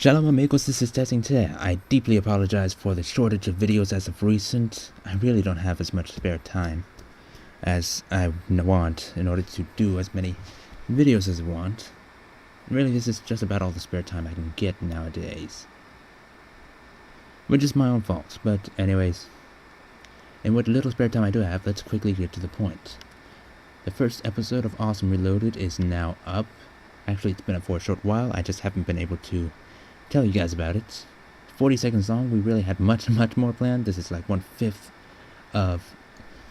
Shalom amigos, this is Testing Te. I deeply apologize for the shortage of videos as of recent. I really don't have as much spare time as I want in order to do as many videos as I want. Really, this is just about all the spare time I can get nowadays. Which is my own fault, but anyways. In what little spare time I do have, let's quickly get to the point. The first episode of Awesome Reloaded is now up. Actually, it's been up for a short while, I just haven't been able to tell you guys about it. 40 seconds long. We really had much more planned. This is like 1/5 of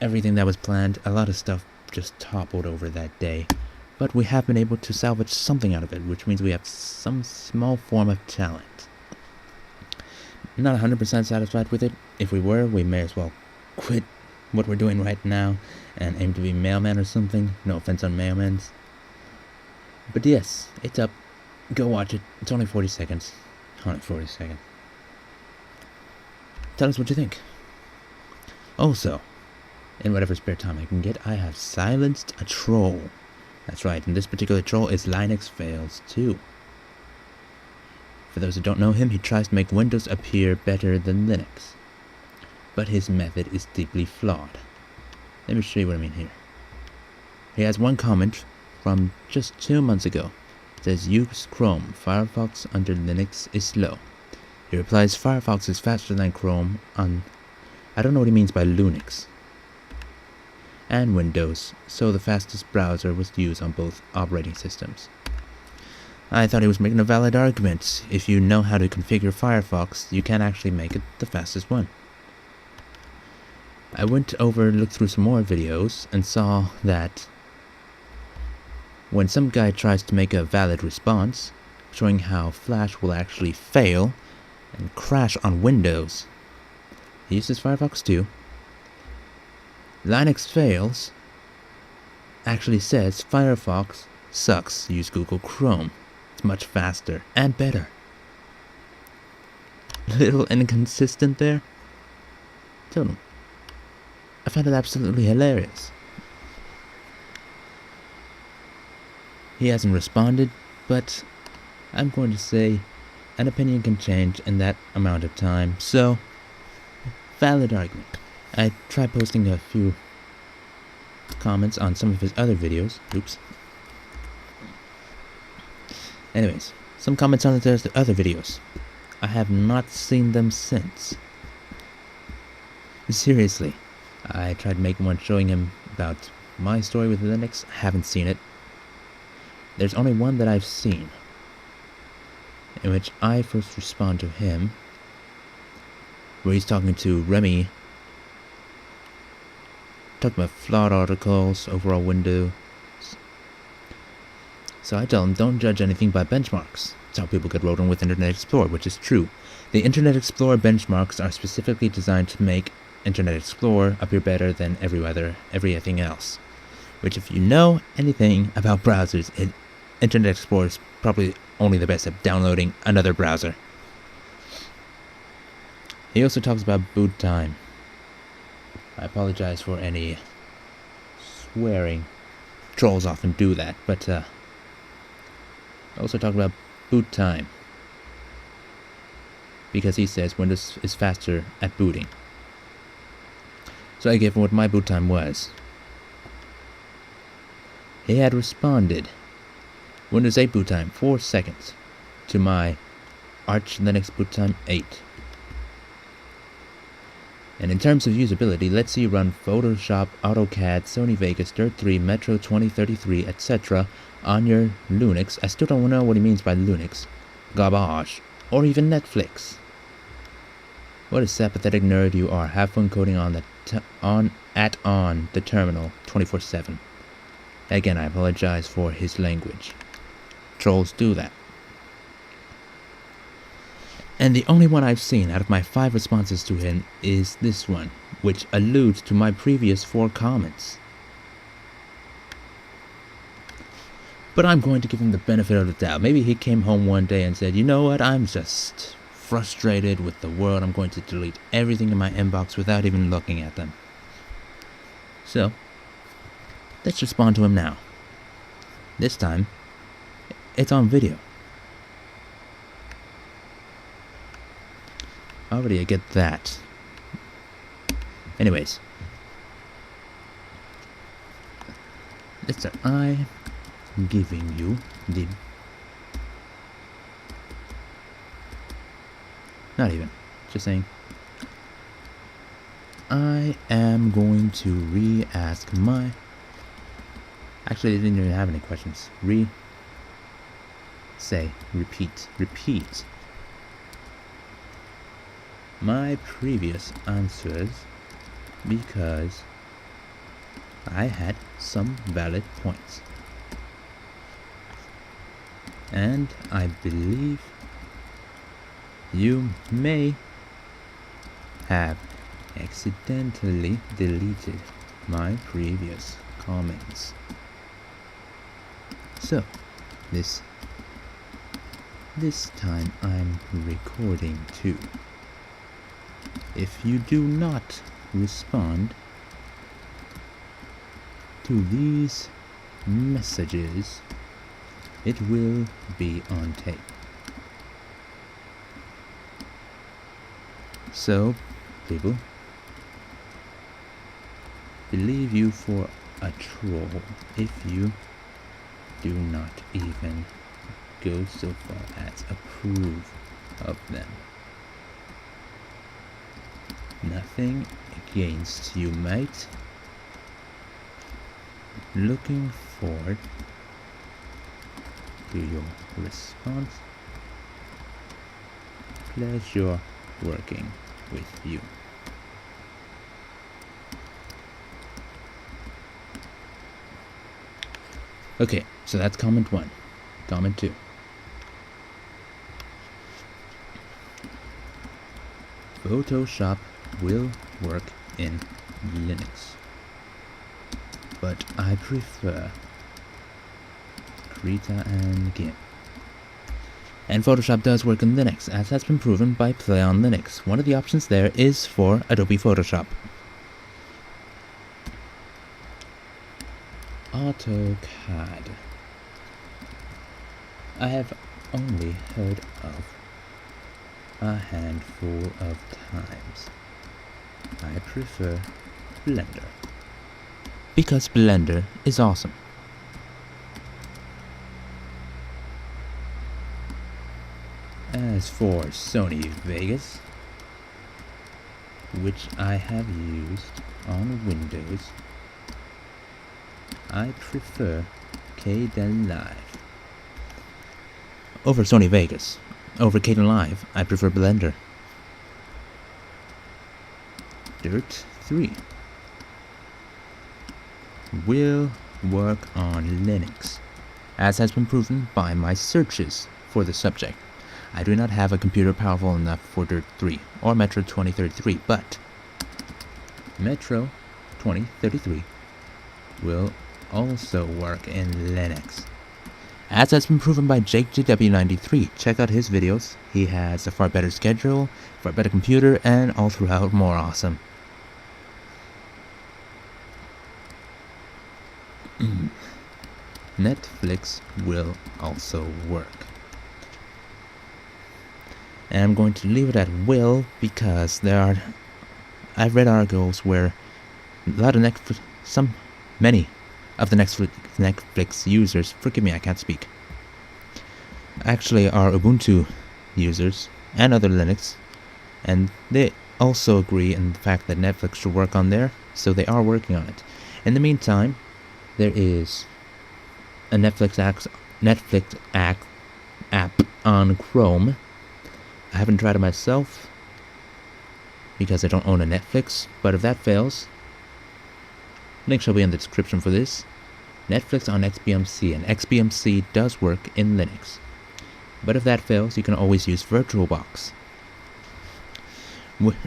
everything that was planned. A lot of stuff just toppled over that day, but we have been able to salvage something out of it, which means we have some small form of talent. Not 100% satisfied with it. If we were, we may as well quit what we're doing right now and aim to be mailman or something. No offense on mailmans, but yes, it's up. Go watch it. It's only 40 seconds. Only 40 seconds. Tell us what you think. Also, in whatever spare time I can get, I have silenced a troll. That's right, and this particular troll is Lienucksfails2. For those who don't know him, he tries to make Windows appear better than Linux. But his method is deeply flawed. Let me show you what I mean here. He has one comment from just 2 months ago. Says use Chrome. Firefox under Linux is slow. He replies Firefox is faster than Chrome on, I don't know what he means by Linux, and Windows, so the fastest browser was used on both operating systems. I thought he was making a valid argument. If you know how to configure Firefox, you can actually make it the fastest one. I went over, looked through some more videos, and saw that when some guy tries to make a valid response, showing how Flash will actually fail and crash on Windows, he uses Firefox too. Lienucksfails actually says Firefox sucks, use Google Chrome. It's much faster and better. Little inconsistent there. Told him. I found it absolutely hilarious. He hasn't responded, but I'm going to say an opinion can change in that amount of time, so valid argument. I tried posting a few comments on some of his other videos. Oops. Anyways, some comments on the other videos. I have not seen them since. Seriously, I tried making one showing him about my story with Linux. Haven't seen it. There's only one that I've seen, in which I first respond to him, where he's talking to Remy, talking about flawed articles, overall Windows. So I tell him, don't judge anything by benchmarks. That's how people get rolling with Internet Explorer, which is true. The Internet Explorer benchmarks are specifically designed to make Internet Explorer appear better than everything else. Which, if you know anything about browsers, Internet Explorer is probably only the best at downloading another browser. He also talks about boot time. I apologize for any swearing. Trolls often do that, but also talk about boot time, because he says Windows is faster at booting. So I gave him what my boot time was. He had responded, Windows 8 boot time 4 seconds, to my Arch Linux boot time 8. And in terms of usability, let's see you run Photoshop, AutoCAD, Sony Vegas, Dirt 3, Metro 2033, etc. on your Linux. I still don't know what he means by Linux, garbage, or even Netflix. What a sympathetic nerd you are. Have fun coding on the terminal 24/7. Again, I apologize for his language. Trolls do that. And the only one I've seen out of my 5 responses to him is this one, which alludes to my previous 4 comments. But I'm going to give him the benefit of the doubt. Maybe he came home one day and said, you know what, I'm just frustrated with the world. I'm going to delete everything in my inbox without even looking at them. So, let's respond to him now. This time, it's on video. Already I get that. Anyways. Let's start. I'm giving you the... Not even. Just saying. I am going to re-ask my... Actually, I didn't even have any questions. Repeat my previous answers because I had some valid points. And I believe you may have accidentally deleted my previous comments. So, this time I'm recording too. If you do not respond to these messages, it will be on tape. So, people, believe you for a troll if you do not even go so far as approve of them. Nothing against you, mate. Looking forward to your response. Pleasure working with you. Okay, so that's comment 1. Comment 2. Photoshop will work in Linux, but I prefer Krita and GIMP. And Photoshop does work in Linux, as has been proven by Play on Linux. One of the options there is for Adobe Photoshop. AutoCAD. I have only heard of a handful of times. I prefer Blender, because Blender is awesome. As for Sony Vegas, which I have used on Windows, I prefer Kdenlive. Over Sony Vegas. Over Kdenlive, I prefer Blender. Dirt 3 will work on Linux, as has been proven by my searches for the subject. I do not have a computer powerful enough for Dirt 3 or Metro 2033, but Metro 2033 will also work in Linux, as has been proven by JakeJW93. Check out his videos. He has a far better schedule, far better computer, and all throughout more awesome. Netflix will also work. And I'm going to leave it at will because I've read articles where many of the Netflix users, forgive me, I can't speak, actually are Ubuntu users and other Linux, and they also agree in the fact that Netflix should work on there, so they are working on it. In the meantime, there is a Netflix app on Chrome. I haven't tried it myself because I don't own a Netflix, but if that fails, link shall be in the description for this. Netflix on XBMC, and XBMC does work in Linux. But if that fails, you can always use VirtualBox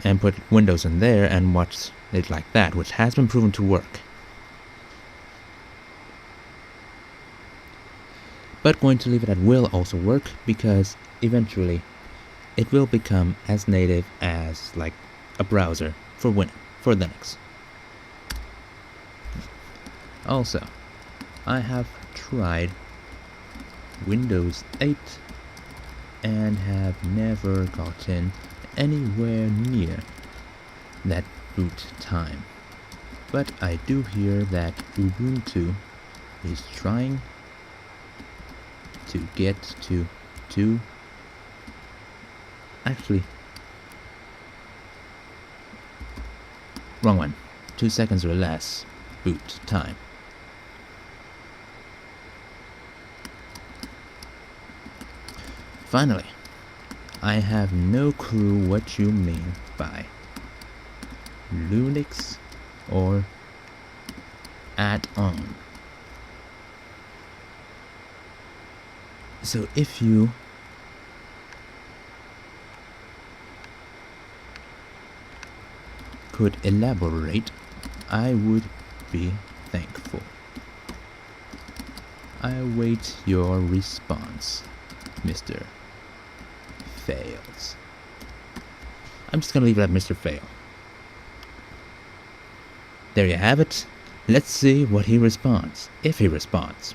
and put Windows in there and watch it like that, which has been proven to work. But going to leave it at will also work, because eventually it will become as native as like a browser for Linux. Also, I have tried Windows 8 and have never gotten anywhere near that boot time. But I do hear that Ubuntu is trying to get to 2. Actually, wrong one. 2 seconds or less boot time. Finally, I have no clue what you mean by Linux or add-on. So if you could elaborate, I would be thankful. I await your response, Mr. Fails. I'm just gonna leave it at Mr. Fail. There you have it. Let's see what he responds, if he responds.